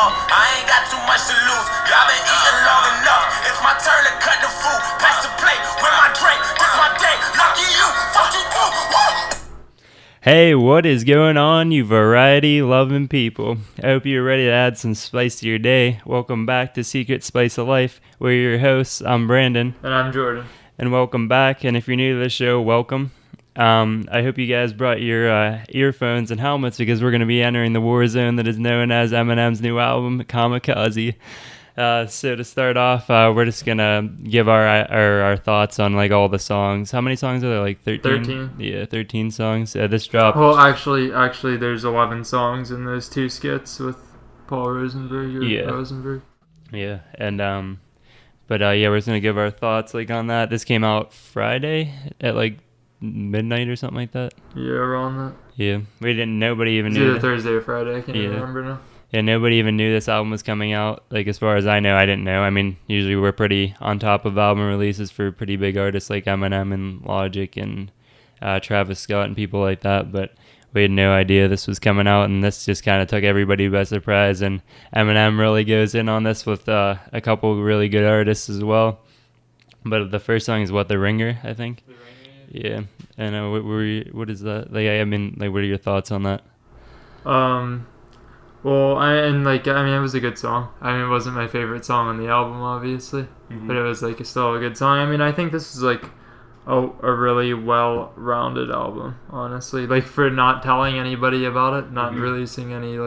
I ain't got too much to lose. Y'all been eating long enough. It's my turn to cut the food. Pass the plate with my drink. This my day. Lucky you. Fuck you too. Woo! Hey, what is going on, you variety-loving people? I hope you're ready to add some spice to your day. Welcome back to Secret Spice of Life. We're your hosts. I'm Brandon. And I'm Jordan. And welcome back. And if you're new to the show, welcome. I hope you guys brought your earphones and helmets because we're going to be entering the war zone that is known as Eminem's new album, Kamikaze. So to start off, we're just gonna give our thoughts on like all the songs. How many songs are there? Like 13? 13. Yeah, 13 songs. This dropped. Well, actually, there's 11 songs in those two skits with Paul Rosenberg. Rosenberg. Yeah, and but yeah, we're just gonna give our thoughts like on that. This came out Friday at like midnight or something like that. Yeah, around that. Yeah, nobody even It's knew. either Thursday or Friday. I can't even remember now. Yeah, nobody even knew this album was coming out. Like, as far as I know, I didn't know. I mean, usually we're pretty on top of album releases for pretty big artists like Eminem and Logic and Travis Scott and people like that, but we had no idea this was coming out, and this just kind of took everybody by surprise, and Eminem really goes in on this with a couple really good artists as well. But the first song is The Ringer, I think? The Ringer, yeah. And what is that? Like, I mean, like, what are your thoughts on that? Well, it was a good song. I mean, it wasn't my favorite song on the album, obviously, but it was still a good song. I mean, I think this is like a really well-rounded album, honestly. Like, for not telling anybody about it, not releasing any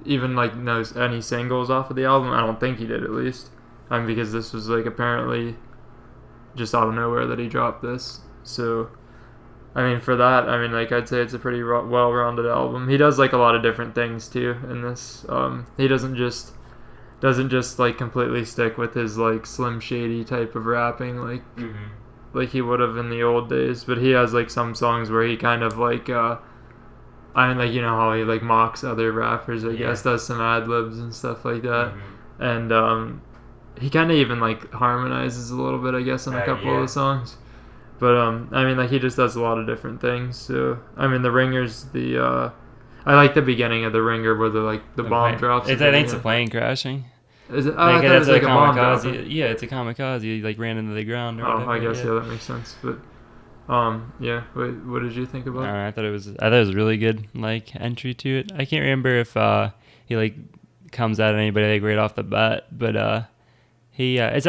any singles off of the album. I don't think he did, at least. Because this was apparently just out of nowhere that he dropped this. So, I mean, for that, I'd say it's a pretty well-rounded album. He does a lot of different things too in this. He doesn't just completely stick with his Slim Shady type of rapping like he would have in the old days. But he has some songs where he kind of you know how he mocks other rappers. I guess does some ad libs and stuff like that, and he kind of even harmonizes a little bit, I guess, in a couple of the songs. But, he just does a lot of different things. So, The Ringer's I like the beginning of The Ringer where the bomb drops. I think it's a plane crashing. Is it? I thought it was a bomb drop. Yeah, it's a kamikaze. He ran into the ground. Or whatever. I guess, that makes sense. But, yeah. What did you think about it? I thought it was a really good, entry to it. I can't remember if he, comes at anybody, right off the bat. But, that's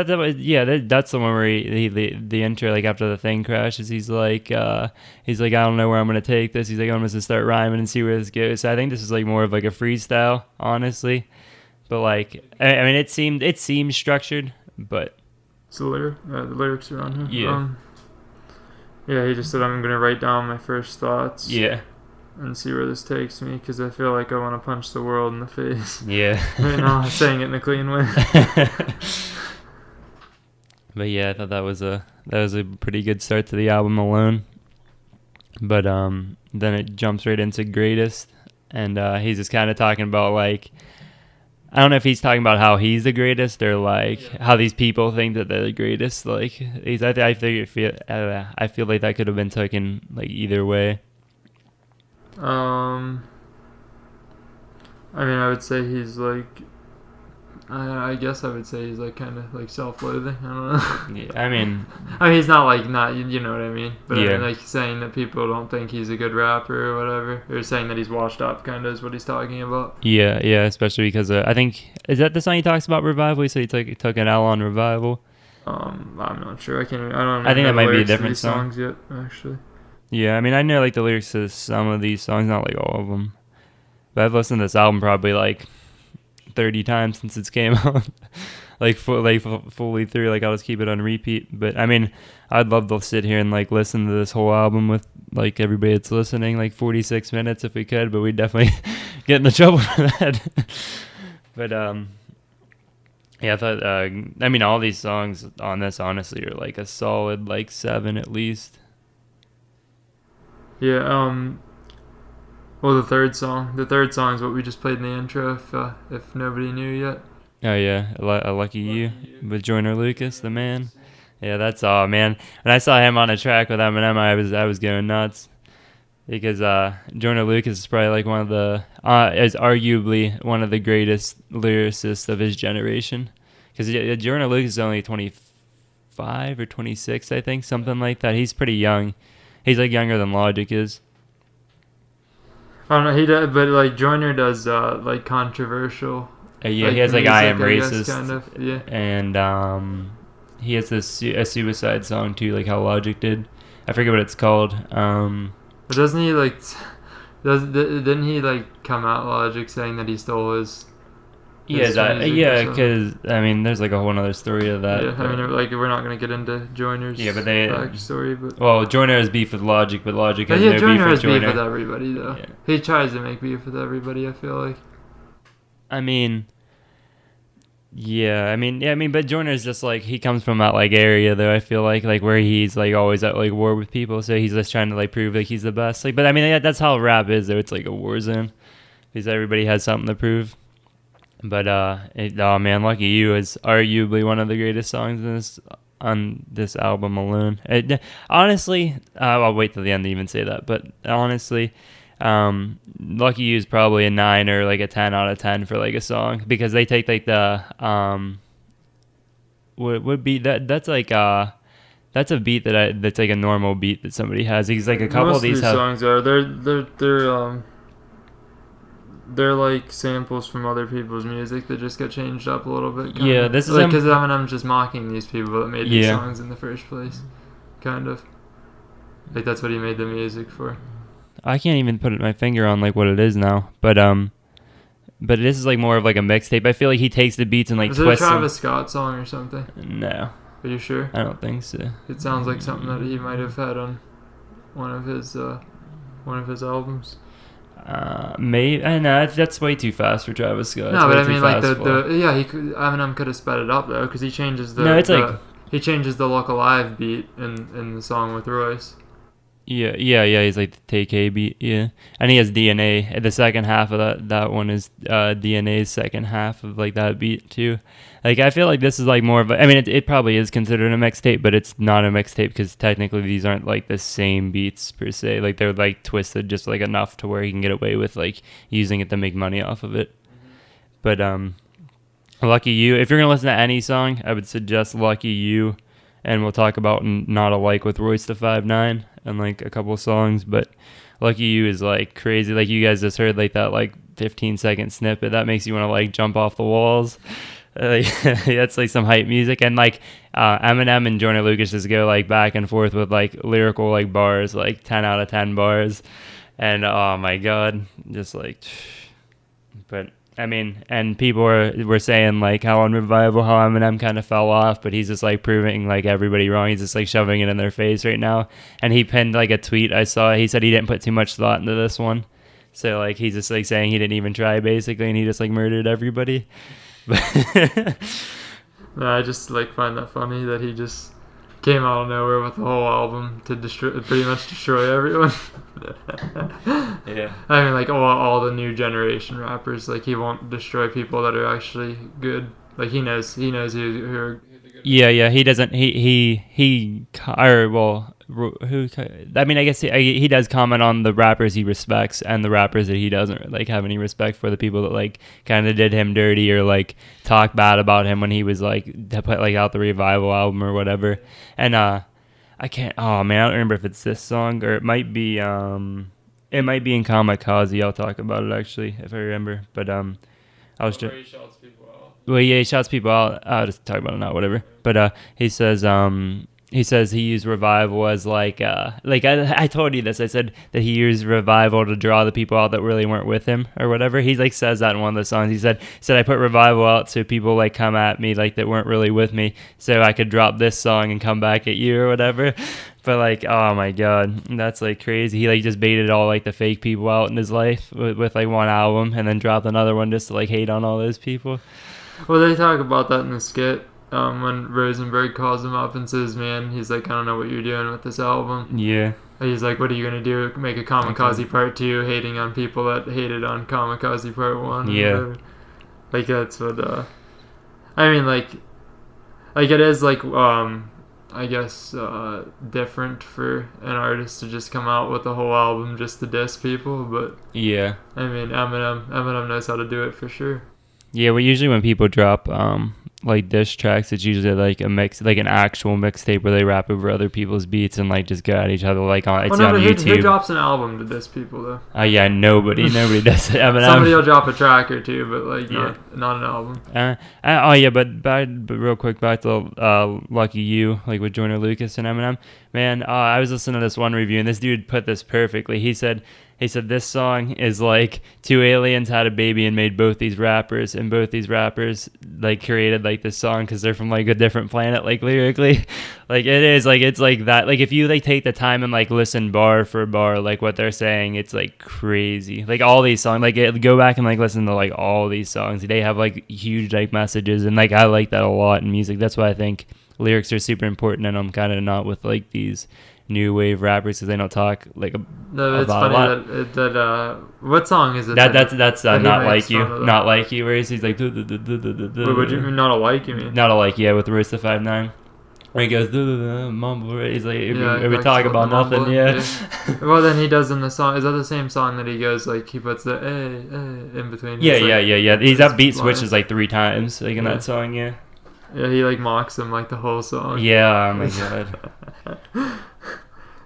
the one where he the intro, after the thing crashes, he's like I don't know where I'm gonna take this. He's like, I'm gonna start rhyming and see where this goes. So I think this is more of a freestyle, honestly. But it seemed structured, but it's the lyrics are on here. Yeah. Yeah, he just said, I'm gonna write down my first thoughts. Yeah. And see where this takes me, because I feel like I want to punch the world in the face. Yeah. Right now, I'm saying it in a clean way. But yeah, I thought that was a pretty good start to the album alone. But then it jumps right into Greatest, and he's just kind of talking about I don't know if he's talking about how he's the greatest or how these people think that they're the greatest. I feel like that could have been taken either way. I would say he's I guess I would say he's kind of self-loathing. I don't know. Yeah, he's not not, you know what I mean. But yeah. Saying that people don't think he's a good rapper or whatever, or saying that he's washed up, kind of is what he's talking about. Yeah, especially because I think is that the song he talks about Revival. He said he took an L on Revival. I'm not sure. I don't. I think that might be a different song. Songs yet, actually. Yeah, I know the lyrics to some of these songs, not all of them. But I've listened to this album probably 30 times since it came out. Fully through. I'll just keep it on repeat. But I'd love to sit here and listen to this whole album with everybody that's listening, 46 minutes if we could, but we'd definitely get into trouble for that. But yeah, I thought all these songs on this honestly are a solid 7 at least. Yeah, well, the third song is what we just played in the intro, if nobody knew yet. Oh yeah, a Lucky You with Joyner Lucas, the man. Yeah, that's all, man. When I saw him on a track with Eminem, I was going nuts. because Jordan Lucas is probably like one of the is arguably one of the greatest lyricists of his generation. Because Jordan Lucas is only 25 or 26, I think, something like that. He's pretty young. He's like younger than Logic is. I don't know. He does, but like Joyner does like controversial. Yeah, Like he has like music, I Am I guess, Racist, kind of, yeah. and he has this a suicide song too, like how Logic did. I forget what it's called. But doesn't he like? Didn't he like come out Logic saying that he stole his? Because I mean, there's like a whole other story to that. Yeah, I mean, like we're not gonna get into Joyner's backstory, but well, Joyner has beef with Logic, but Logic has yeah, no Joyner beef with has Joyner. beef with everybody though. Yeah. He tries to make beef with everybody. I feel like. I mean, but Joyner's just like he comes from that like area though. I feel like where he's like always at like war with people, so he's just trying to like prove like he's the best. Like, but I mean that's how rap is though. It's like a war zone because everybody has something to prove. But oh man, Lucky You is arguably one of the greatest songs on this album alone. Honestly, I'll wait till the end to even say that. But honestly, Lucky You is probably a 9 or like a 10 out of 10 for like a song because they take like the would be that's like that's a beat that's like a normal beat that somebody has. He's like a couple of these songs are they're like samples from other people's music that just get changed up a little bit. Yeah, this is like because Eminem's just mocking these people that made these songs in the first place, kind of. Like that's what he made the music for. I can't even put my finger on like what it is now, but this is like more of like a mixtape. I feel like he takes the beats and like twists. Is it a Travis Scott song or something? No. Are you sure? I don't think so. It sounds like something that he might have had on one of his albums. Maybe I know that's way too fast for Travis Scott. No, but I mean like Eminem could have sped it up though because he changes the he changes the Look Alive beat in the song with Royce. Yeah. He's like the Take A beat, yeah, and he has DNA. The second half of that one is DNA's second half of like that beat too. Like I feel like this is like more of I mean it probably is considered a mixtape, but it's not a mixtape because technically these aren't like the same beats per se. Like they're like twisted just like enough to where he can get away with like using it to make money off of it. But Lucky You. If you're gonna listen to any song, I would suggest Lucky You, and we'll talk about Not Alike with Royce da 5'9" and like a couple songs. But Lucky You is like crazy. Like you guys just heard like that like 15-second snippet that makes you want to like jump off the walls. That's like some hype music, and like Eminem and Joyner Lucas just go like back and forth with like lyrical like bars, like 10 out of 10 bars, and oh my god, just like. But I mean, and people were saying like how unrevival, how Eminem kind of fell off, but he's just like proving like everybody wrong. He's just like shoving it in their face right now, and he pinned like a tweet I saw. He said he didn't put too much thought into this one, so like he's just like saying he didn't even try basically, and he just like murdered everybody. No, I just like find that funny that he just came out of nowhere with the whole album to pretty much destroy everyone. Yeah. I mean, like all the new generation rappers, like he won't destroy people that are actually good. Like he knows who are the good. Yeah. He doesn't. Who? I mean, I guess he does comment on the rappers he respects and the rappers that he doesn't like have any respect for. The people that like kind of did him dirty or like talk bad about him when he was like to put like out the Revival album or whatever. And I can't. Oh man, I don't remember if it's this song or it might be. It might be in Kamikaze. I'll talk about it actually if I remember. But I was just. He shouts people out. Well, yeah, he shouts people out. I'll just talk about it now, whatever. But he says he used Revival as like I told you this. I said that he used Revival to draw the people out that really weren't with him or whatever. He like says that in one of the songs. He said I put Revival out so people like come at me like that weren't really with me, so I could drop this song and come back at you or whatever. But like, oh my god, that's like crazy. He like just baited all like the fake people out in his life with like one album and then dropped another one just to like hate on all those people. Well, they talk about that in the skit. When Rosenberg calls him up and says, man, he's like, I don't know what you're doing with this album. Yeah. He's like, what are you going to do? Make a Kamikaze Part 2 hating on people that hated on Kamikaze Part 1? Yeah. Like, that's what, I mean, like it is like, I guess, different for an artist to just come out with a whole album just to diss people, but Yeah. I mean, Eminem knows how to do it for sure. Yeah, well, usually when people drop like diss tracks, it's usually like a mix, like an actual mixtape where they rap over other people's beats and like just go at each other. Like it's on Who YouTube. drops an album to diss people though? Yeah, nobody does it. Eminem. Somebody will drop a track or two, but like not an album. Oh yeah, but real quick back to Lucky You, like with Joyner Lucas and Eminem. Man, I was listening to this one review and this dude put this perfectly. He said this song is like two aliens had a baby and made both these rappers, and both these rappers like created like this song because they're from like a different planet, like lyrically. Like it is like it's like that. Like if you like take the time and like listen bar for bar, like what they're saying, it's like crazy. Like all these songs, like go back and like listen to like all these songs. They have like huge like messages, and like I like that a lot in music. That's why I think lyrics are super important, and I'm kind of not with like these new wave rappers because they don't talk like no, it's about funny that what song is it? That's that Not he Like makes You, fun of that? Not Like You, where he's like Wait, would you mean Not Alike? You mean? Not Alike, yeah, with Marissa 5'9", where he goes mumble. He's like, we talk about nothing, yeah. Well, then he does in the song. Is that the same song that he goes like he puts the in between? Yeah. He's that beat line. switches like 3 times, like in that song, yeah. Yeah, he like mocks him like the whole song. Yeah, oh my god.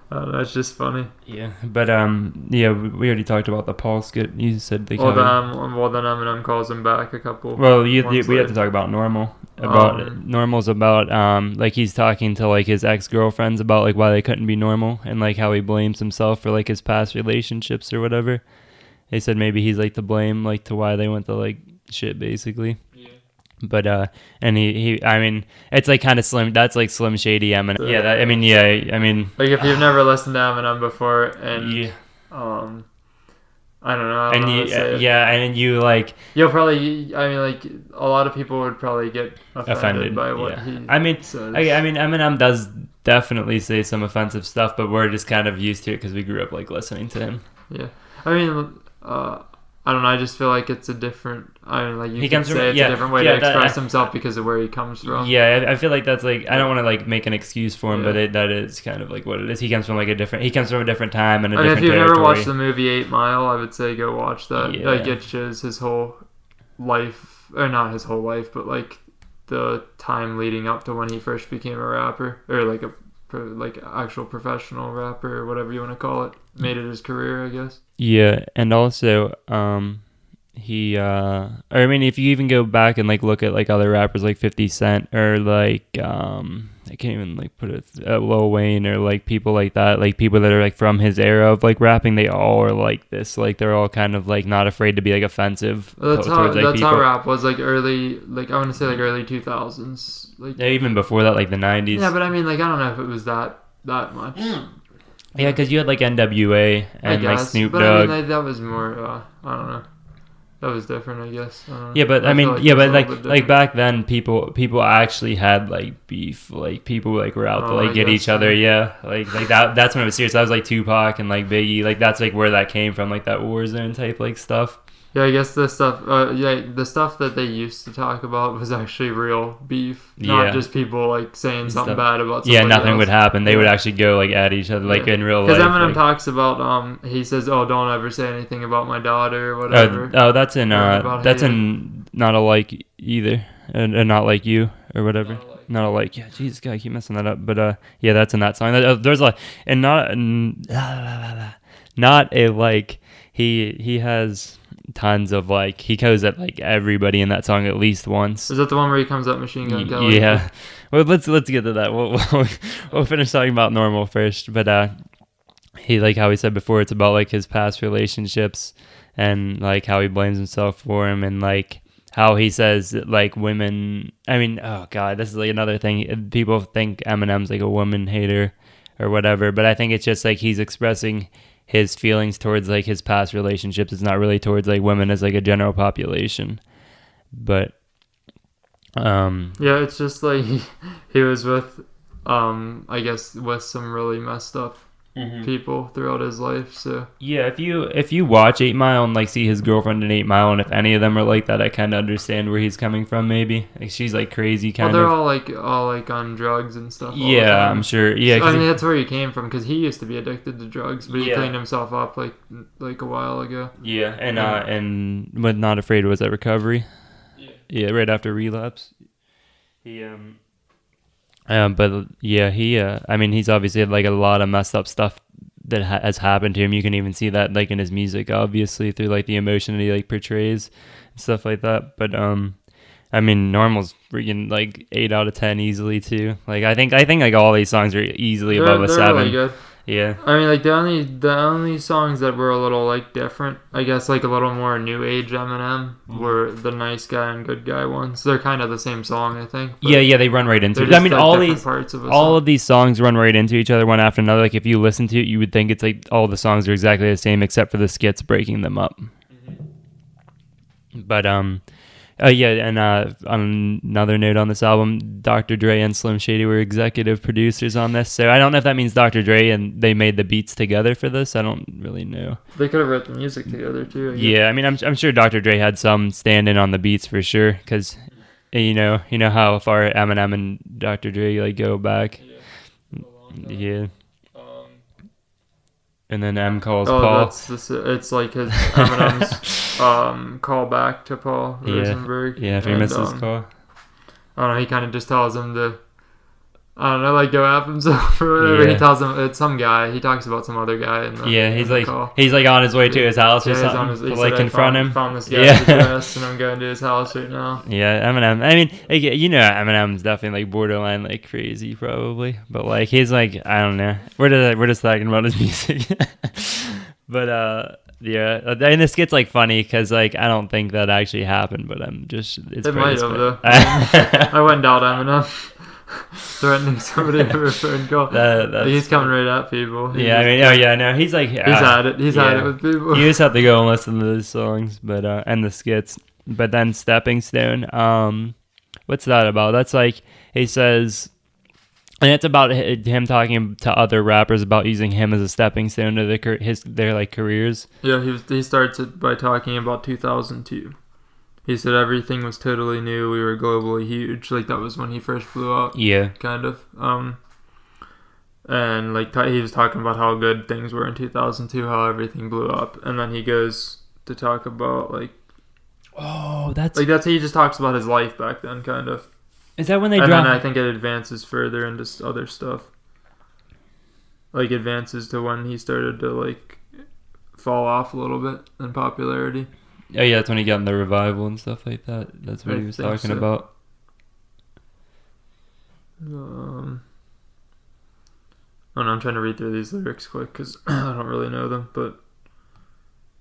That's just funny. Yeah, but yeah, we already talked about the Paul skit. You said they. Well, then Eminem calls him back a couple. Well, we have to talk about Normal. Normal's about like he's talking to like his ex-girlfriends about like why they couldn't be normal and like how he blames himself for like his past relationships or whatever. They said maybe he's like to blame like to why they went to like shit basically. Yeah. But and he I mean it's like kind of slim. That's like Slim Shady Eminem. Yeah. I mean like if you've never listened to Eminem before and yeah. I don't know. And you like you'll probably. I mean, like a lot of people would probably get offended by what he. I mean, says. I mean, Eminem does definitely say some offensive stuff, but we're just kind of used to it because we grew up like listening to him. Yeah, I mean, I don't know. I just feel like it's a different. I mean, like you can say it's a different way to express himself because of where he comes from. Yeah, I feel like that's like I don't want to like make an excuse for him, but that is kind of like what it is. He comes from like a different time and a different. If you've territory. never watched the movie 8 Mile, I would say go watch that. Yeah. Like it shows his whole life, or not his whole life, but like the time leading up to when he first became a rapper, or like a actual professional rapper or whatever you want to call it. Made it his career, I guess. Yeah, and also he or I mean if you even go back and like look at like other rappers like 50 Cent or like I can't even like put it Lil Wayne or like people like that, like people that are like from his era of like rapping, they all are like this, like they're all kind of like not afraid to be like offensive. That's how rap was like early, like I want to say like early 2000s, like even before that, like the 90s. Yeah, but I mean like I don't know if it was that much. Yeah, because you had like NWA and like Snoop Dogg. I mean, like, that was more. I don't know. That was different, I guess. Yeah, but I mean, like back then, people actually had like beef. Like people like were out to like get each other. Yeah, like that. That's when it was serious. That was like Tupac and like Biggie. Like that's like where that came from. Like that Warzone type like stuff. Yeah, I guess the stuff. The stuff that they used to talk about was actually real beef, not just people like saying something bad about somebody. Yeah, nothing else. would happen. They would actually go like at each other, like in real life. Because Eminem talks about he says, "Oh, don't ever say anything about my daughter or whatever." That's in Not Alike either, and Not Like You or whatever. Not Alike. Yeah, Jesus, God, I keep messing that up. But yeah, that's in that song. There's like and not a like he has tons of like he goes at like everybody in that song at least once. Is that the one where he comes up Machine Gun Kelly? Yeah. Well, let's get to that. We'll finish talking about Normal first. But he like how he said before, it's about like his past relationships and like how he blames himself for him and like how he says that, like women. I mean, oh god, this is like another thing. People think Eminem's like a woman hater or whatever, but I think it's just like he's expressing his feelings towards like his past relationships. It's not really towards like women as like a general population, but yeah, it's just like he was with I guess with some really messed up people throughout his life. So Yeah, if you watch 8 Mile and like see his girlfriend in 8 Mile, and if any of them are like that, I kind of understand where he's coming from. Maybe like she's like crazy kind they're of. all like on drugs and stuff. All the Yeah, time. I'm sure. Yeah, I mean that's where he came from because he used to be addicted to drugs, but he Yeah. cleaned himself up like a while ago. yeah, and what Not Afraid was at Recovery. Yeah, right after relapse. He but yeah, I mean, he's obviously had like a lot of messed up stuff that has happened to him. You can even see that like in his music, obviously, through like the emotion that he like portrays and stuff like that. But I mean, Normal's freaking like 8 out of 10 easily too. Like I think like all these songs are easily above a They're 7. really good. Yeah. I mean, like the only songs that were a little like different, I guess, like a little more new age Eminem, were the Nice Guy and Good Guy ones. They're kind of the same song, I think. Yeah, they run right into it. Just, I mean, like, all different these parts of a all song. of these songs run right into each other one after another. Like if you listen to it, you would think it's like all the songs are exactly the same except for the skits breaking them up. But yeah, and on another note on this album, Dr. Dre and Slim Shady were executive producers on this. So I don't know if that means Dr. Dre and they made the beats together for this. I don't really know. They could have written the music together too. I guess. Yeah, I mean, I'm sure Dr. Dre had some stand-in on the beats for sure, because you know how far Eminem and Dr. Dre like go back. Yeah. And then M calls Paul. It's like his Eminem's call back to Paul Rosenberg. Yeah, famous call. I don't know, he kind of just tells him to, I don't know, like go after himself or whatever. Yeah. He tells him it's some guy. He talks about some other guy. He's in the like call. he's like on his way to his house or Yeah, he's something on his, to he like said, confront I him. found this guy's address and I'm going to his house right now. Yeah, Eminem. I mean, like, you know, Eminem's definitely like borderline like crazy, probably. But like, he's like, I don't know. We're just talking about his music. But yeah, and this gets like funny because like I don't think that actually happened, but it's It might have though. I I wouldn't doubt Eminem threatening somebody over a phone call. He's coming right at people. I mean, oh yeah, no, he's like he's had it. He's had it with people. You just have to go and listen to those songs, but and the skits. But then Stepping Stone, what's that about? That's like he says. And it's about him talking to other rappers about using him as a stepping stone to their like careers. Yeah, he starts it by talking about 2002. He said everything was totally new. We were globally huge. Like that was when he first blew up. Yeah, kind of. And like he was talking about how good things were in 2002, how everything blew up, and then he goes to talk about like, that's he just talks about his life back then, kind of. Is that when they and drop? then I think it advances further into other stuff. Like advances to when he started to like fall off a little bit in popularity. Oh yeah, that's when he got in the revival and stuff like that. That's what he was talking about. Oh no, I'm trying to read through these lyrics quick because I don't really know them, but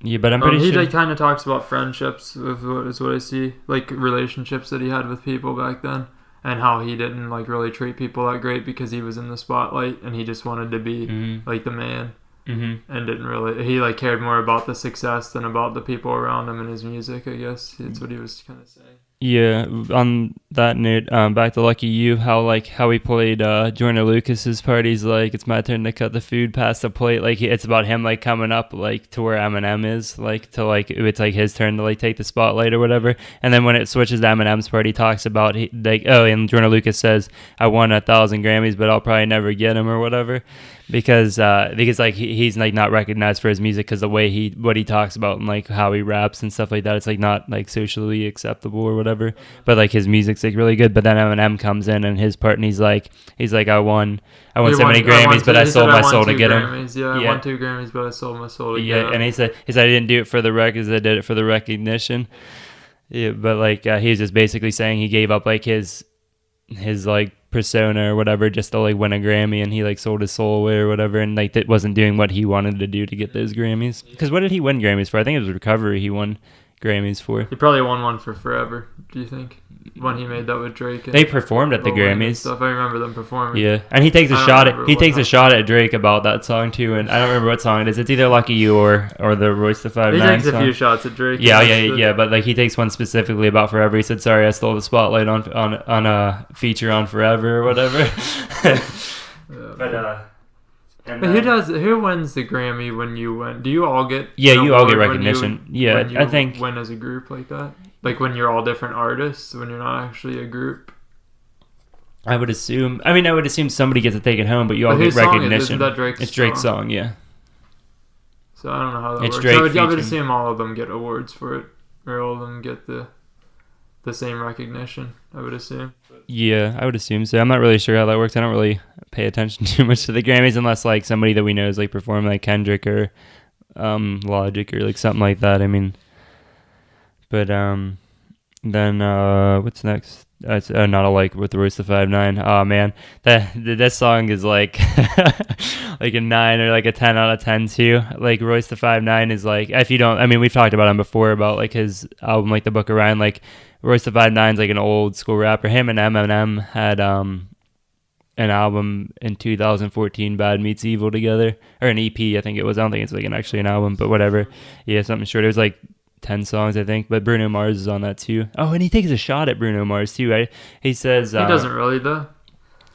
yeah, but I'm pretty he sure like kind of talks about friendships with what I see, like relationships that he had with people back then. And how he didn't like really treat people that great because he was in the spotlight and he just wanted to be like the man, and didn't really. He like cared more about the success than about the people around him and his music. I guess that's what he was kind of saying. Yeah, on that note, back to Lucky You, how he played Joyner Lucas's parties, like it's my turn to cut the food past the plate, like it's about him like coming up like to where Eminem is, like to like it's like his turn to like take the spotlight or whatever. And then when it switches to Eminem's part, he talks about and Joyner Lucas says, I won 1,000 Grammys, but I'll probably never get them or whatever. Because like he's like not recognized for his music because the way what he talks about and like how he raps and stuff like that, it's like not like socially acceptable or whatever. But like his music's like really good. But then Eminem comes in and his part and he's like I won so many Grammys, but I sold my soul to get them. Yeah, I won 2 Grammys, but I sold my soul to get them. Yeah, and he said I didn't do it for the records, I did it for the recognition. Yeah, but like he was just basically saying he gave up like his like persona or whatever just to like win a Grammy, and he like sold his soul away or whatever, and like that wasn't doing what he wanted to do to get those Grammys. Because what did he win Grammys for? I think it was Recovery he won Grammys for. He probably won one for Forever, do you think? When he made that with Drake. They performed at the Grammys. Stuff. I remember them performing. Yeah, and he takes a shot at Drake about that song too, and I don't remember what song it is. It's either Lucky You or the Royce the 5'9" song. He takes a few shots at Drake. Yeah, but like he takes one specifically about Forever. He said, "Sorry, I stole the spotlight on a feature on Forever or whatever." And But who wins the Grammy when you win? Do you all get? Yeah, an you all get award when recognition. you I think win as a group like that. Like when you're all different artists, when you're not actually a group. I would assume somebody gets to take it home, but you all get whose song recognition. isn't that Drake's It's Drake's song? song, yeah. So I don't know how that It's works. Drake I would featuring- assume all of them get awards for it, or all of them get the same recognition. I would assume. Yeah, I would assume so. I'm not really sure how that works. I don't really pay attention too much to the Grammys unless like somebody that we know is like performing, like Kendrick or Logic or like something like that. I mean, but then what's next? It's Not Alike with the Royce the 5'9". Oh man, that song is like like a 9 or like a 10 out of 10 too. Like Royce the 5'9" is like, if you don't, I mean, we've talked about him before about like his album, like the Book of Ryan. Like Royce the 5'9" is like an old school rapper. Him and Eminem had an album in 2014, Bad Meets Evil, together, or an EP, I think it was. I don't think it's like actually an album, but whatever. Yeah, something short. It was like 10 songs, I think, but Bruno Mars is on that too. Oh, and he takes a shot at Bruno Mars too, right? He says He doesn't really though.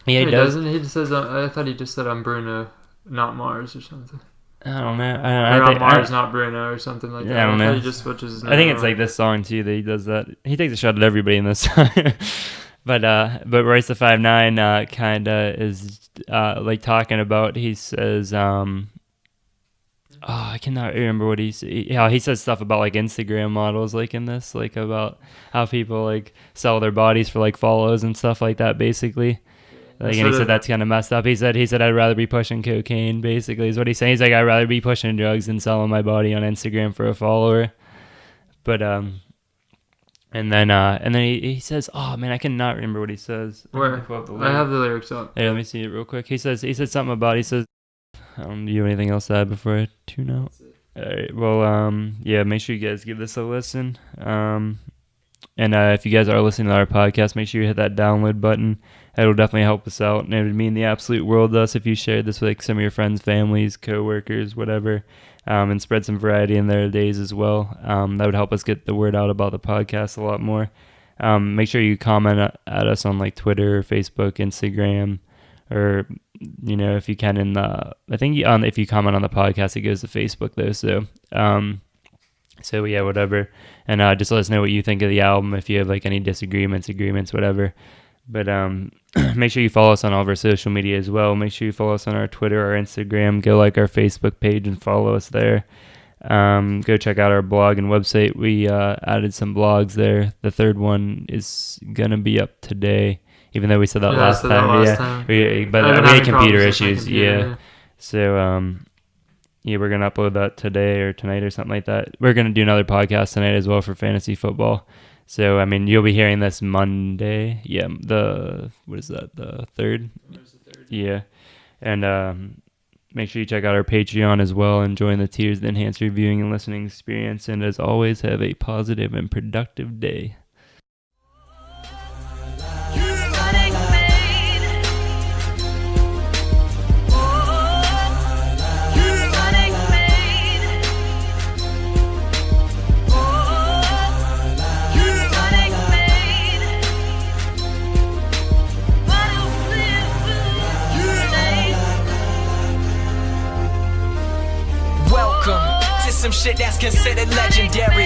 Yeah, he doesn't. He just says, I thought he just said I'm Bruno, not Mars or something. I don't know. Or I'm Mars, not Bruno, or something like that. I don't know. He just switches his name. I think it's like this song too that he does that. He takes a shot at everybody in this song. But Royce the 5'9" kinda is like talking about. He says I cannot remember what he says stuff about like Instagram models, like in this, like about how people like sell their bodies for like follows and stuff like that, basically. Like, and he said that's kind of messed up. He said I'd rather be pushing cocaine, basically, is what he's saying. He's like, I'd rather be pushing drugs than selling my body on Instagram for a follower. But and then he says, oh man, I cannot remember what he says. Where? I have the lyrics up. Hey, let me see it real quick. He said something about, he says, do you have anything else to add before I tune out? All right. Well, yeah, make sure you guys give this a listen. And if you guys are listening to our podcast, make sure you hit that download button. It'll definitely help us out, and it would mean the absolute world to us if you shared this with like some of your friends, families, coworkers, whatever, and spread some variety in their days as well. That would help us get the word out about the podcast a lot more. Make sure you comment at us on like Twitter, Facebook, Instagram, or if you can if you comment on the podcast, it goes to Facebook though. So yeah, whatever, and just let us know what you think of the album. If you have like any disagreements, agreements, whatever. But make sure you follow us on all of our social media as well. Make sure you follow us on our Twitter, our Instagram. Go like our Facebook page and follow us there. Go check out our blog and website. We added some blogs there. The third one is gonna be up today, even though we said that last time. We had computer issues. Yeah. So we're gonna upload that today or tonight or something like that. We're gonna do another podcast tonight as well for fantasy football. So I mean, you'll be hearing this Monday. Yeah, the 3rd? Yeah, and make sure you check out our Patreon as well and join the tiers that enhance your viewing and listening experience. And as always, have a positive and productive day. Some shit that's considered legendary.